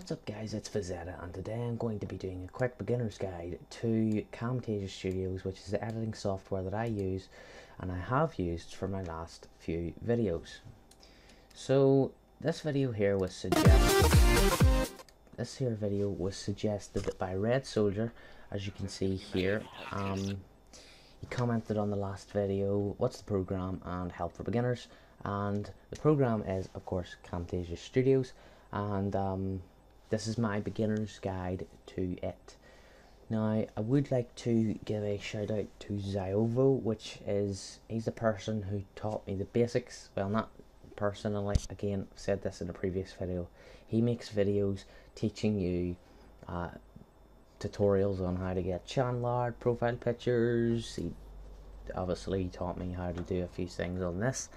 What's up guys, it's Phizeta, and today I'm going to be doing a quick beginner's guide to Camtasia Studios, which is the editing software that I use and I have used for my last few videos. So this video here was suggested by Red Soldier, as you can see here. He commented on the last video, what's the program and help for beginners, and the program is of course Camtasia Studios, and this is my beginner's guide to it. Now, I would like to give a shout out to Ziovo, he's the person who taught me the basics. Well, not personally, again, I've said this in a previous video. He makes videos teaching you tutorials on how to get channel art, profile pictures. He obviously taught me how to do a few things on this.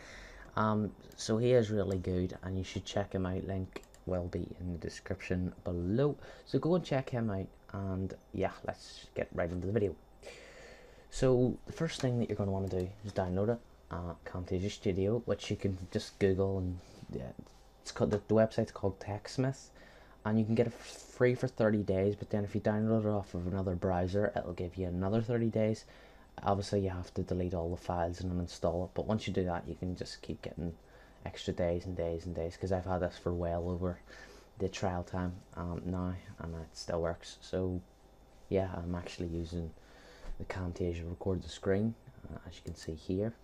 So he is really good and you should check him out. Link will be in the description below, so go and check him out. And yeah, let's get right into the video. So the first thing that you're going to want to do is download it, Camtasia Studio, which you can just Google, and yeah, it's called, the website's called TechSmith, and you can get it free for 30 days, but then if you download it off of another browser, it'll give you another 30 days. Obviously you have to delete all the files and uninstall it, but once you do that, you can just keep getting extra days and days and days, because I've had this for well over the trial time now, and it still works. So yeah, I'm actually using the Camtasia record the screen, as you can see here.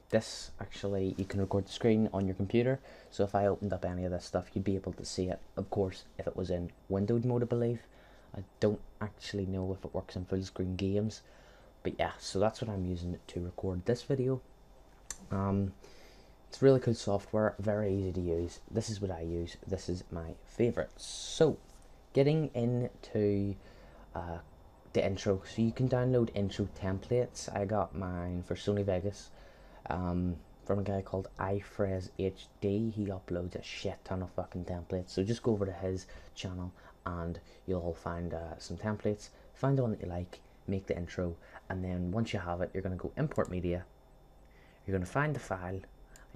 This actually, you can record the screen on your computer, so if I opened up any of this stuff, you'd be able to see it. Of course, if it was in windowed mode, I believe. I don't actually know if it works in full screen games, but yeah, so that's what I'm using to record this video. It's really cool software, very easy to use. This is what I use. This is my favorite. So, getting into the intro. So you can download intro templates. I got mine for Sony Vegas from a guy called iFrez HD. He uploads a shit ton of fucking templates. So just go over to his channel and you'll find some templates. Find the one that you like, make the intro, and then once you have it, you're going to go import media. You're going to find the file.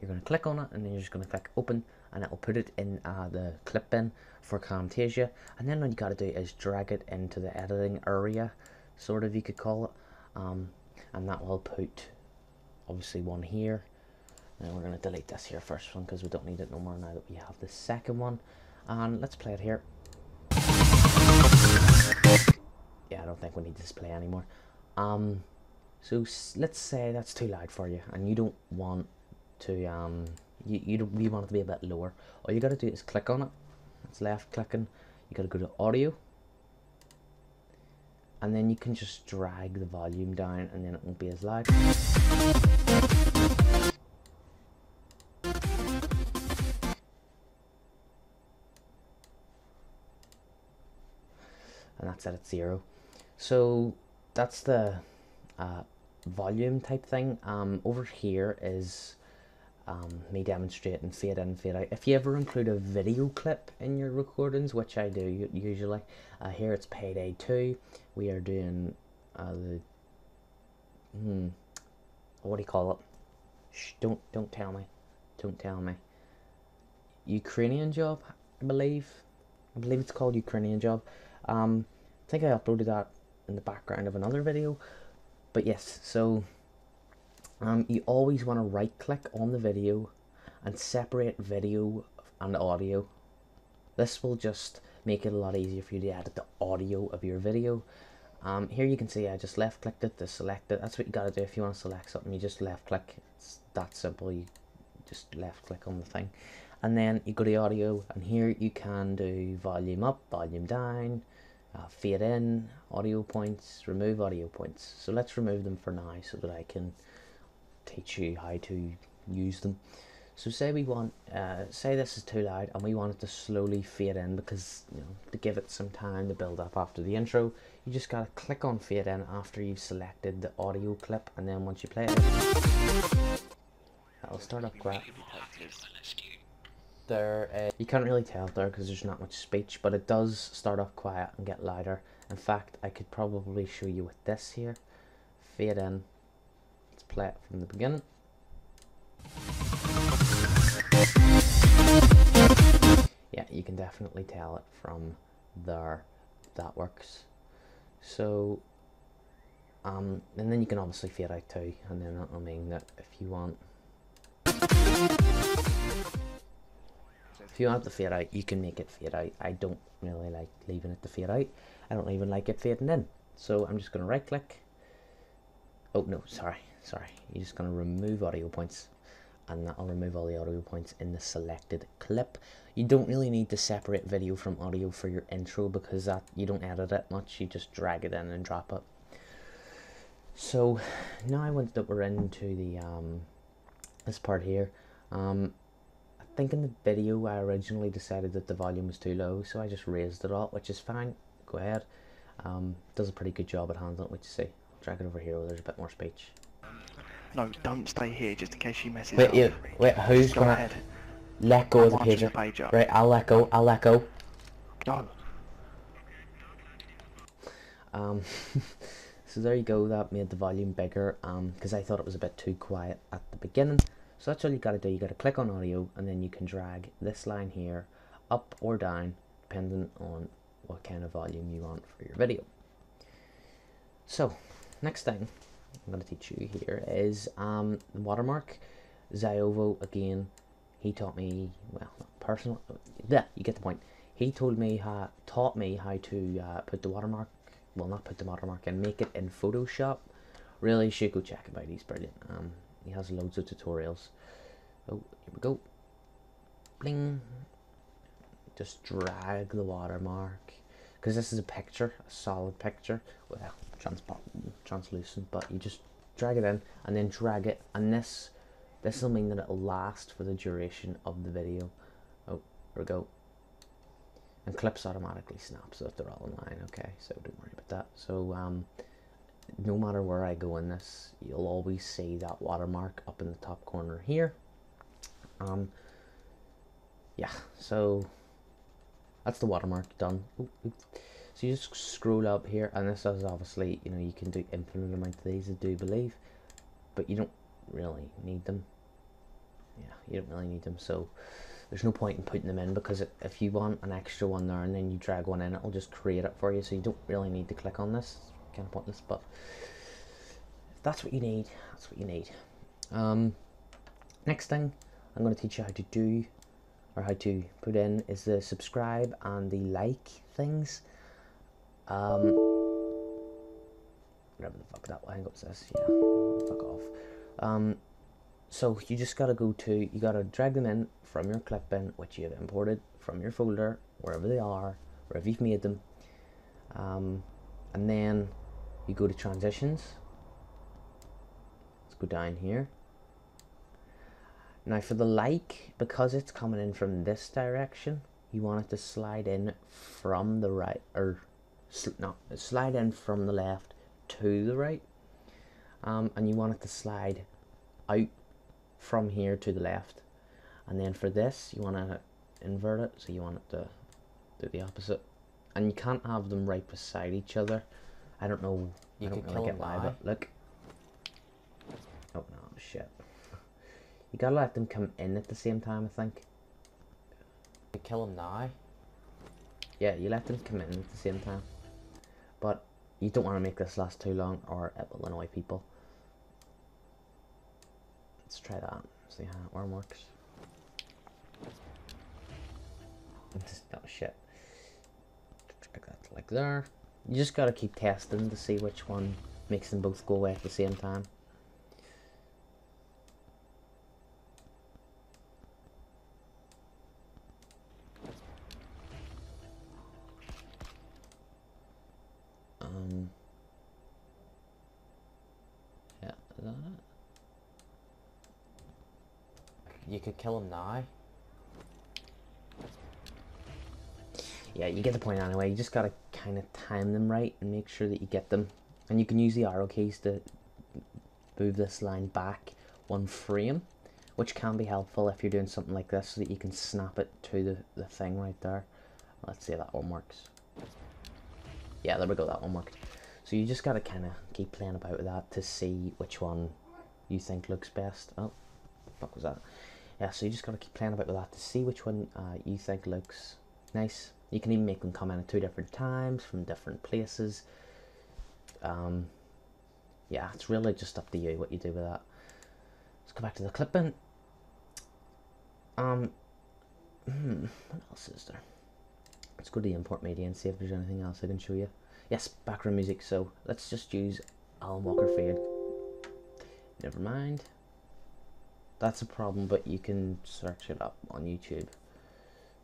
You're going to click on it, and then you're just going to click open, and it will put it in the clip bin for Camtasia. And then what you got to do is drag it into the editing area, sort of, you could call it, and that will put obviously one here. And we're going to delete this here first one because we don't need it no more now that we have the second one. And let's play it here. Yeah, I don't think we need this play anymore. So let's say that's too loud for you and you don't want to you want it to be a bit lower. All you got to do is click on it. It's left clicking. You got to go to audio, and then you can just drag the volume down, and then it won't be as loud. And that's at 0. So that's the volume type thing. Over here is me demonstrating fade in, fade out. If you ever include a video clip in your recordings, which I do usually, here it's Payday 2. We are doing the what do you call it? Shh, don't tell me. Ukrainian Job, I believe it's called Ukrainian Job. I think I uploaded that in the background of another video, but yes. So you always want to right click on the video and separate video and audio. This will just make it a lot easier for you to edit the audio of your video. Here you can see I just left clicked it to select it. That's what you got to do if you want to select something. You just left click. It's that simple. You just left click on the thing, and then you go to audio, and here you can do volume up, volume down, fade in, audio points, remove audio points. So let's remove them for now so that I can teach you how to use them. So say we want, say this is too loud and we want it to slowly fade in, because to give it some time to build up after the intro, you just gotta click on fade in after you've selected the audio clip, and then once you play it, that'll start up quiet. You can't really tell there because there's not much speech, but it does start up quiet and get louder. In fact, I could probably show you with this here. Fade in. Let's play it from the beginning. yeah, you can definitely tell it from there. That works. So and then you can obviously fade out too, and then that'll mean that if you want to fade out, you can make it fade out. I don't really like leaving it to fade out. I don't even like it fading in. So I'm just going to right click. Oh no, sorry. You're just going to remove audio points, and that'll remove all the audio points in the selected clip. You don't really need to separate video from audio for your intro, because that you don't edit it much. You just drag it in and drop it. So now that we're into the this part here, I think in the video I originally decided that the volume was too low, so I just raised it all, which is fine. Go ahead. Does a pretty good job at handling it, which you see. Drag it over here where there's a bit more speech. No, don't stay here just in case she messes wait, up. Wait, who's Go gonna ahead. let go of the pager? Right, I'll let go. Go. So there you go, that made the volume bigger, because I thought it was a bit too quiet at the beginning. So that's all you gotta do. You gotta click on audio, and then you can drag this line here up or down, depending on what kind of volume you want for your video. So, next thing I'm gonna teach you here is the watermark. Ziovo, again, he taught me, well, personal, yeah, you get the point. He taught me how to put the watermark, well, not put the watermark in, make it in Photoshop. Really, you should go check him out. He's brilliant. He has loads of tutorials. Oh, here we go. Bling. Just drag the watermark, because this is a picture, a solid picture. Well, translucent, but you just drag it in and then drag it, and this will mean that it'll last for the duration of the video. Oh, here we go. And clips automatically snap so that they're all in line. Okay, so don't worry about that. So no matter where I go in this, you'll always see that watermark up in the top corner here. Yeah, so that's the watermark done. So you just scroll up here, and this is obviously, you know, you can do infinite amount of these, I do believe, but you don't really need them. Yeah, you don't really need them, so there's no point in putting them in, because if you want an extra one there and then you drag one in, it'll just create it for you, so you don't really need to click on this. It's kind of pointless, but if that's what you need, that's what you need. Next thing I'm going to teach you how to do, or how to put in, is the subscribe and the like things. Whatever the fuck that hang up says, yeah, fuck off. So you just gotta you gotta drag them in from your clip bin, which you have imported from your folder, wherever they are, wherever you've made them. And then you go to transitions. Let's go down here. Now for the like, because it's coming in from this direction, you want it to slide in from the right, or slide in from the left to the right, and you want it to slide out from here to the left. And then for this, you want to invert it, so you want it to do the opposite. And you can't have them right beside each other. I don't know, I don't really get why, but look. Oh no, shit. You gotta let them come in at the same time, I think. You kill them now. Yeah, you let them come in at the same time. But you don't want to make this last too long, or it will annoy people. Let's try that. See how that one works. Oh shit. Drag that like there. You just gotta keep testing to see which one makes them both go away at the same time. Yeah, is that it? You could kill him now. Yeah, you get the point anyway. You just gotta kind of time them right and make sure that you get them. And you can use the arrow keys to move this line back one frame, which can be helpful if you're doing something like this, so that you can snap it to the thing right there. Let's see if that one works. Yeah, there we go, that one worked. So you just gotta kind of keep playing about with that to see which one you think looks best. Oh, what the fuck was that? yeah, so you just got to keep playing about with that to see which one you think looks nice. You can even make them come in at 2 different times from different places. Yeah, it's really just up to you what you do with that. Let's go back to the clipping. What else is there? Let's go to the import media and see if there's anything else I can show you. Yes, background music. So let's just use Alan Walker Fade. Never mind. That's a problem, but you can search it up on YouTube.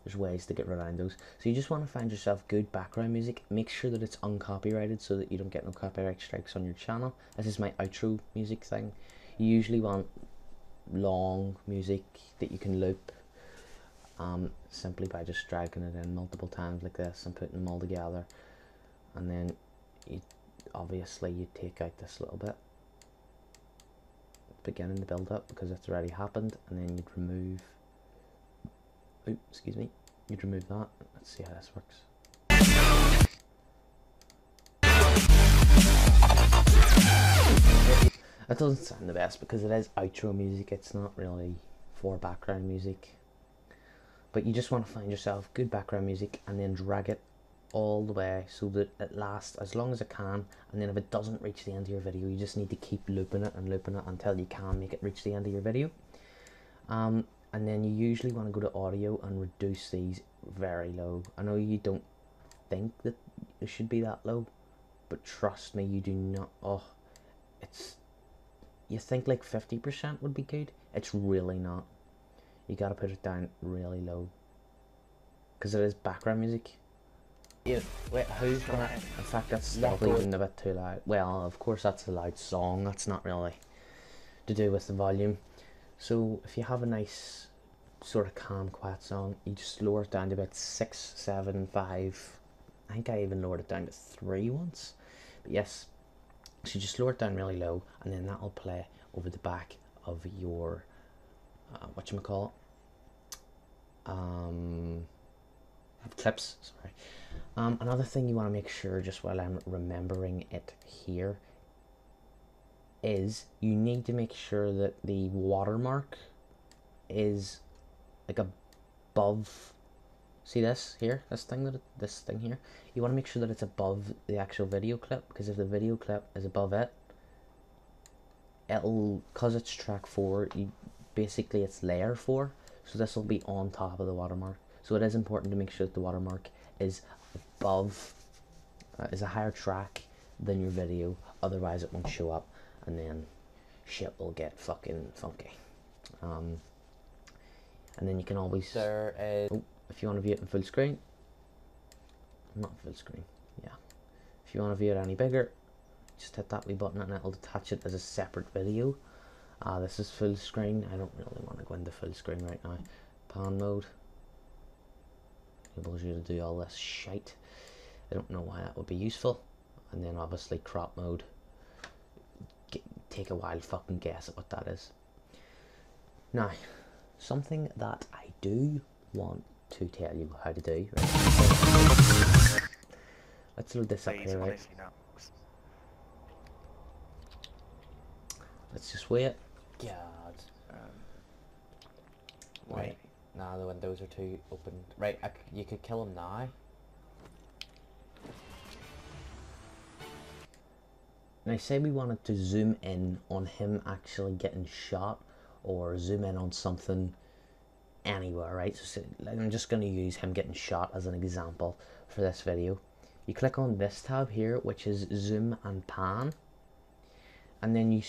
There's ways to get around those. So you just want to find yourself good background music. Make sure that it's uncopyrighted so that you don't get no copyright strikes on your channel. This is my outro music thing. You usually want long music that you can loop simply by just dragging it in multiple times like this and putting them all together. And then you obviously you take out this little bit beginning the build up because it's already happened, and then you'd remove you'd remove that. Let's see how this works. That doesn't sound the best because it is outro music, it's not really for background music. But you just want to find yourself good background music and then drag it all the way so that it lasts as long as it can, and then if it doesn't reach the end of your video, you just need to keep looping it until you can make it reach the end of your video. And then you usually want to go to audio and reduce these very low. I know you don't think that it should be that low, but trust me, you do not. Oh, you think like 50% would be good. It's really not. You gotta put it down really low because it is background music. Yeah, wait, who's gonna... In fact, that's still even a bit too loud. Well, of course that's a loud song. That's not really to do with the volume. So if you have a nice sort of calm, quiet song, you just lower it down to about 6, 7, 5. I think I even lowered it down to 3 once. But yes, so you just lower it down really low, and then that'll play over the back of your whatchamacallit, clips, sorry. Another thing you want to make sure, just while I'm remembering it here, is you need to make sure that the watermark is like above. See this here, this thing here. You want to make sure that it's above the actual video clip, because if the video clip is above it, it'll, cause it's track 4, basically it's layer 4, so this will be on top of the watermark. So it is important to make sure that the watermark is above, is a higher track than your video, otherwise it won't show up, and then shit will get fucking funky. And then you can always, if you want to view it in full screen, not full screen, yeah. If you want to view it any bigger, just hit that wee button and it'll attach it as a separate video. This is full screen. I don't really want to go into full screen right now. Pan mode enables you to do all this shite. I don't know why that would be useful. And then obviously crop mode. Take a wild fucking guess at what that is. Now, something that I do want to tell you how to do. Right? Let's load this up here, right? Let's just wait. God. Wait. Nah, the windows are too open. Right, you could kill him now. Now say we wanted to zoom in on him actually getting shot, or zoom in on something anywhere, right? So I'm just going to use him getting shot as an example for this video. You click on this tab here, which is zoom and pan, and then you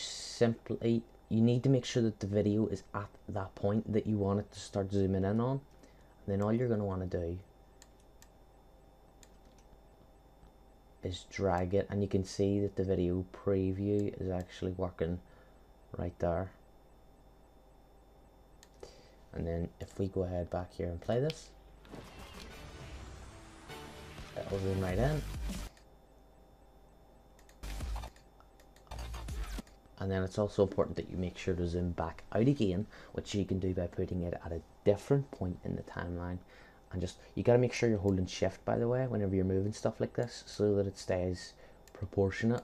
need to make sure that the video is at that point that you want it to start zooming in on. And then all you're going to want to do is drag it, and you can see that the video preview is actually working right there. And then if we go ahead back here and play this, it'll zoom right in. And then it's also important that you make sure to zoom back out again, which you can do by putting it at a different point in the timeline. And just, you got to make sure you're holding shift, by the way, whenever you're moving stuff like this, so that it stays proportionate.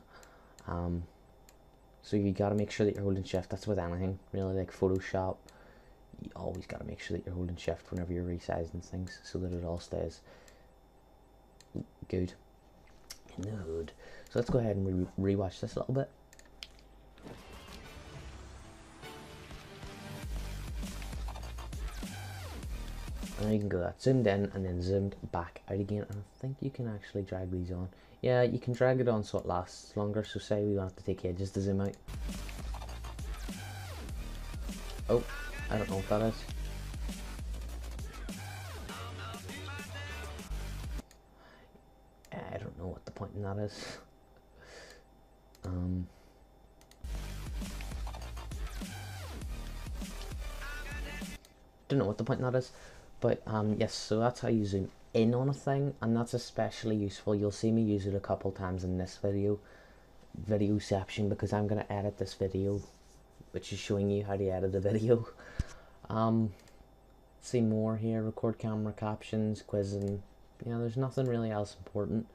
So you got to make sure that you're holding shift. That's with anything really, like Photoshop. you always got to make sure that you're holding shift whenever you're resizing things so that it all stays good in the hood. So let's go ahead and rewatch this a little bit. And you can go that zoomed in and then zoomed back out again, and I think you can actually drag these on. Yeah, you can drag it on so it lasts longer. So say we want to take ages to zoom out. Oh, I don't know what that is. I don't know what the point in that is. Don't know what the point in that is. But yes, so that's how you zoom in on a thing, and that's especially useful. You'll see me use it a couple times in this video section, because I'm going to edit this video, which is showing you how to edit a video. See more here, record camera captions, quizzing. Yeah, there's nothing really else important.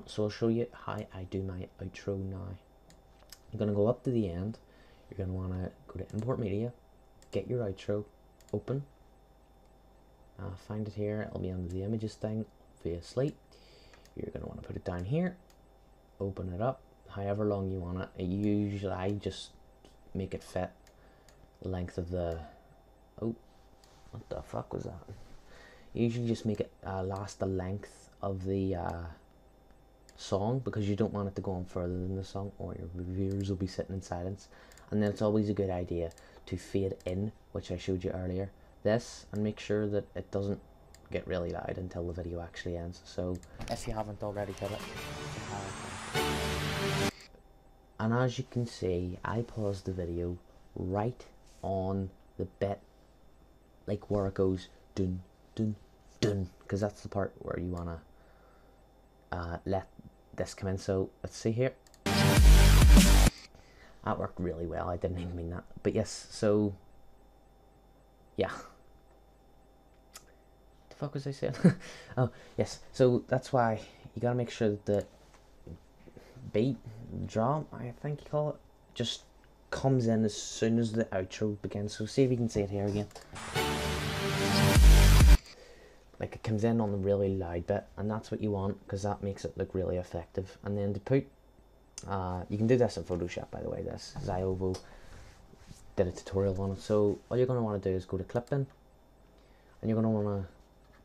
So I'll show you how I do my outro now. You're going to go up to the end. You're going to want to go to import media, get your outro, open. Find it here, it'll be under the images thing, obviously. You're going to want to put it down here, open it up, however long you want it. Usually I just make it fit the length of the, oh, what the fuck was that? Usually just make it last the length of the song, because you don't want it to go on further than the song, or your reviewers will be sitting in silence. And then it's always a good idea to fade in, which I showed you earlier, this, and make sure that it doesn't get really loud until the video actually ends. So if you haven't already done it, and as you can see, I paused the video right on the bit like where it goes dun dun dun, because that's the part where you want to let this come in. So let's see here, that worked really well. I didn't even mean that, but yes. So yeah, the fuck was I saying? Oh yes, so that's why you gotta make sure that the beat, drum, I think you call it, just comes in as soon as the outro begins. So see if you can see it here again, like it comes in on the really loud bit, and that's what you want, because that makes it look really effective. And then to put you can do this in Photoshop, by the way. This Ziovo did a tutorial on it. So all you're going to want to do is go to clipping, and you're going to want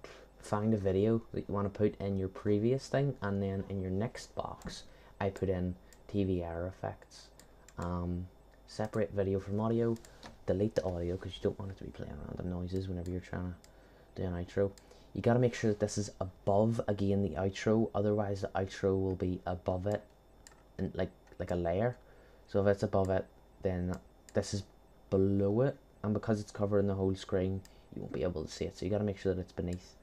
to find a video that you want to put in your previous thing, and then in your next box I put in TV error effects. Separate video from audio, delete the audio because you don't want it to be playing random noises whenever you're trying to do an outro. You got to make sure that this is above, again, the outro, otherwise the outro will be above it, and like a layer. So if it's above it, then this is below it, and because it's covering the whole screen, you won't be able to see it. So you got to make sure that it's beneath.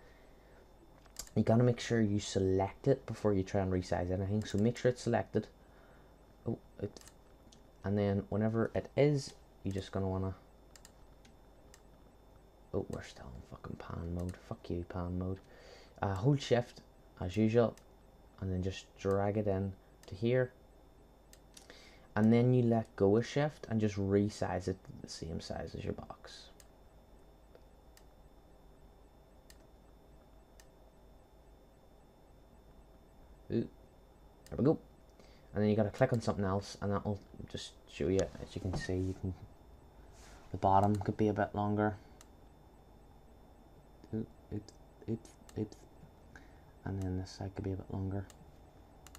You got to make sure you select it before you try and resize anything. So make sure it's selected. Oh, and then whenever it is, you're just gonna wanna. Oh, we're still in fucking pan mode. Fuck you, pan mode. Hold shift as usual, and then just drag it in to here. And then you let go of shift and just resize it to the same size as your box. Ooh, there we go. And then you gotta click on something else, and that will just show you. As you can see, you can. The bottom could be a bit longer. Oops. And then this side could be a bit longer.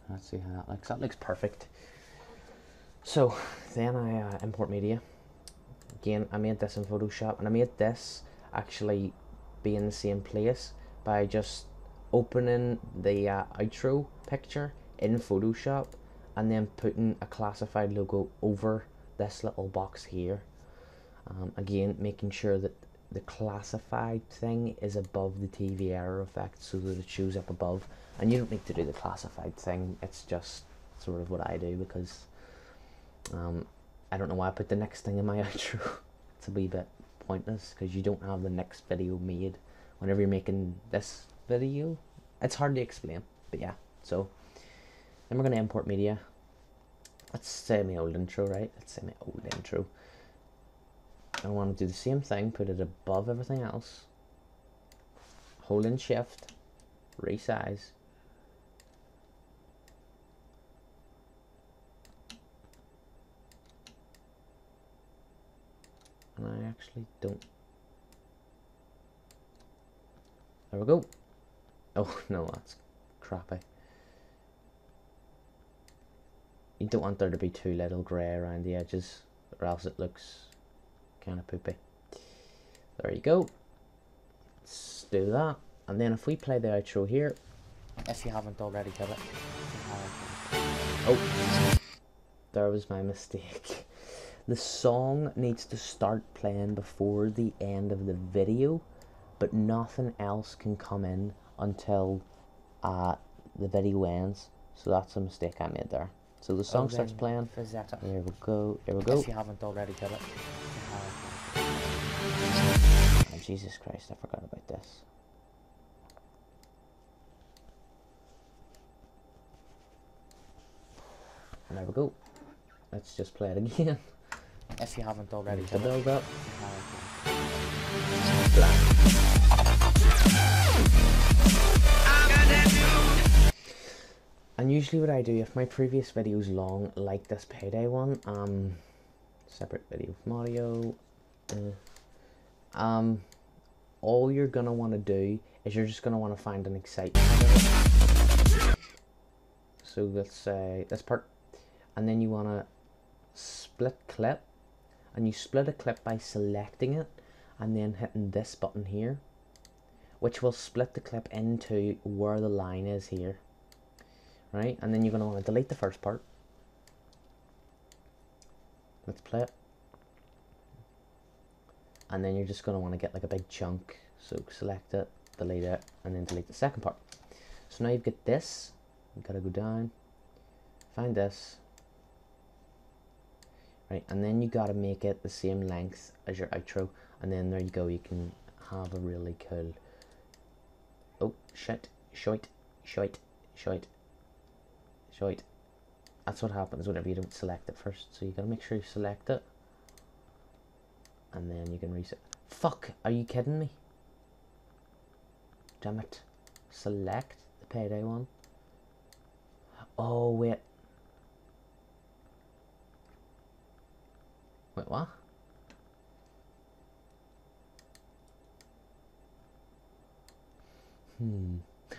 Let's see how that looks. That looks perfect. So then I import media. Again, I made this in Photoshop, and I made this actually be in the same place by just opening the outro picture in Photoshop and then putting a classified logo over this little box here. Again, making sure that the classified thing is above the TV error effect so that it shows up above. And you don't need to do the classified thing, it's just sort of what I do, because I don't know why I put the next thing in my outro. It's a wee bit pointless because you don't have the next video made whenever you're making this video. It's hard to explain, but yeah. So then we're going to import media. Let's say my old intro, right? Let's say my old intro. I want to do the same thing, put it above everything else, hold in shift, resize, and I actually don't, there we go. Oh no, that's crappy. You don't want there to be too little grey around the edges, or else it looks kind of poopy. There you go. Let's do that. And then if we play the outro here, If you haven't already done it. oh, there was my mistake. The song needs to start playing before the end of the video, but nothing else can come in until the video ends. So that's a mistake I made there. So the song starts playing. Phizeta. Here we go. Here we go. If you haven't already done it. Oh, Jesus Christ, I forgot about this. And there we go. Let's just play it again. If you haven't already To done it. build up. And usually what I do, if my previous video is long, like this payday one, separate video from audio, all you're gonna want to do is you're just gonna want to find an excitement out of it. So let's say this part, and then you want to split clip, and you split a clip by selecting it and then hitting this button here, which will split the clip into where the line is here, right? And then you're going to want to delete the first part. Let's play it. And then you're just going to want to get like a big chunk, so select it, delete it, and then delete the second part. So now you've got this. You've got to go down, find this, right, and then you got to make it the same length as your outro, and then there you go, you can have a really cool, oh shit, shite, that's what happens whenever you don't select it first, so you got to make sure you select it, and then you can reset. Fuck, are you kidding me? Damn it. Select the payday one. Oh, wait. Wait, what?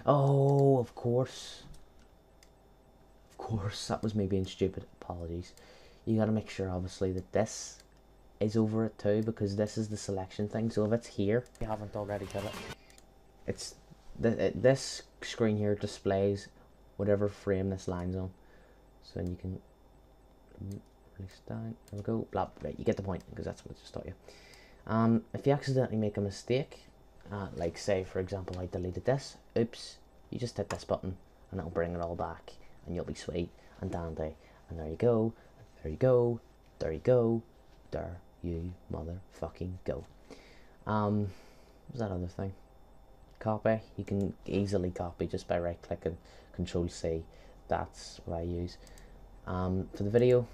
Oh, of course. Of course, that was me being stupid. Apologies. You gotta make sure, obviously, that this is over it too, because this is the selection thing. So if it's here, If you haven't already done it. it's this screen here displays whatever frame this line's on. So then you can release down. There we go. Blah. Right, you get the point, because that's what I just taught you. If you accidentally make a mistake, like say for example I deleted this, oops, you just hit this button and it'll bring it all back, and you'll be sweet and dandy. And there you go. There you go. There you go. There you motherfucking go. What's that other thing? Copy. You can easily copy just by right clicking, Control C. That's what I use. For the video,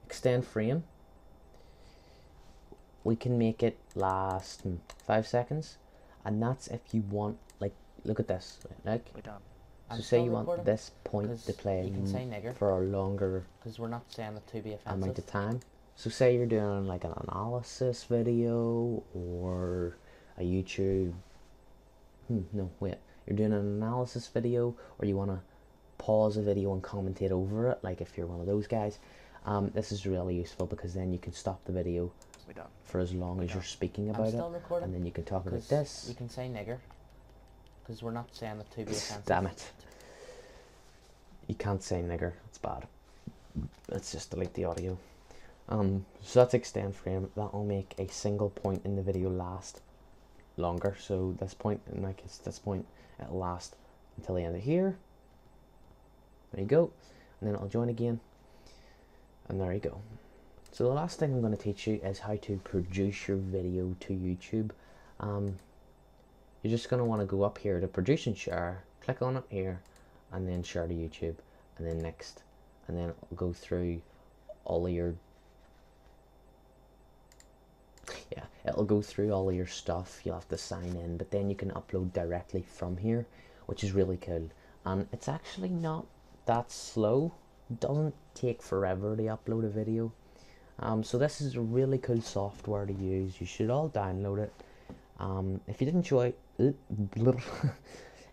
extend frame. We can make it last 5 seconds, and that's if you want, like, look at this, like, We're done. so say you want this point to play you can say nigger, for a longer because we're not saying it to be amount offensive. of time. So say you're doing like an analysis video or a YouTube, no wait, you're doing an analysis video, or you want to pause a video and commentate over it, like if you're one of those guys, this is really useful, because then you can stop the video We're done. for as long as you're speaking I'm about it, still recording, and then you can talk about 'cause this. You can say nigger, because we're not saying it to be offensive. Damn it. You can't say nigger, it's bad. Let's just delete the audio. So that's extend frame. That will make a single point in the video last longer. So this point, in my case, this point, it'll last until the end of here. There you go. And then it'll join again. And there you go. So the last thing I'm going to teach you is how to produce your video to YouTube. You're just going to want to go up here to produce and share, click on it here, and then share to YouTube, and then next, and then it'll go through all of your yeah, it'll go through all of your stuff. You'll have to sign in, but then you can upload directly from here, which is really cool. And it's actually not that slow. It doesn't take forever to upload a video. So this is a really cool software to use. You should all download it. If you did enjoy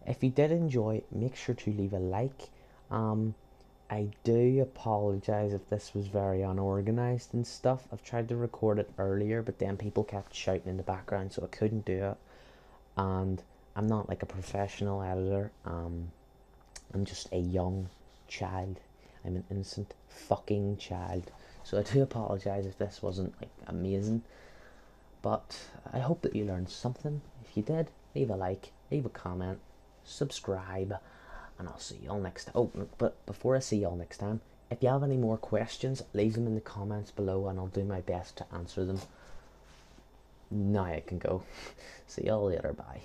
if you did enjoy, make sure to leave a like. I do apologize if this was very unorganized and stuff. I've tried to record it earlier, but then people kept shouting in the background, so I couldn't do it. And I'm not like a professional editor. I'm just a young child. I'm an innocent fucking child. So I do apologize if this wasn't like amazing. But I hope that you learned something. If you did, leave a like, leave a comment, subscribe, and I'll see you all next time. Oh, but before I see you all next time, if you have any more questions, leave them in the comments below and I'll do my best to answer them. Now I can go. See you all later, bye.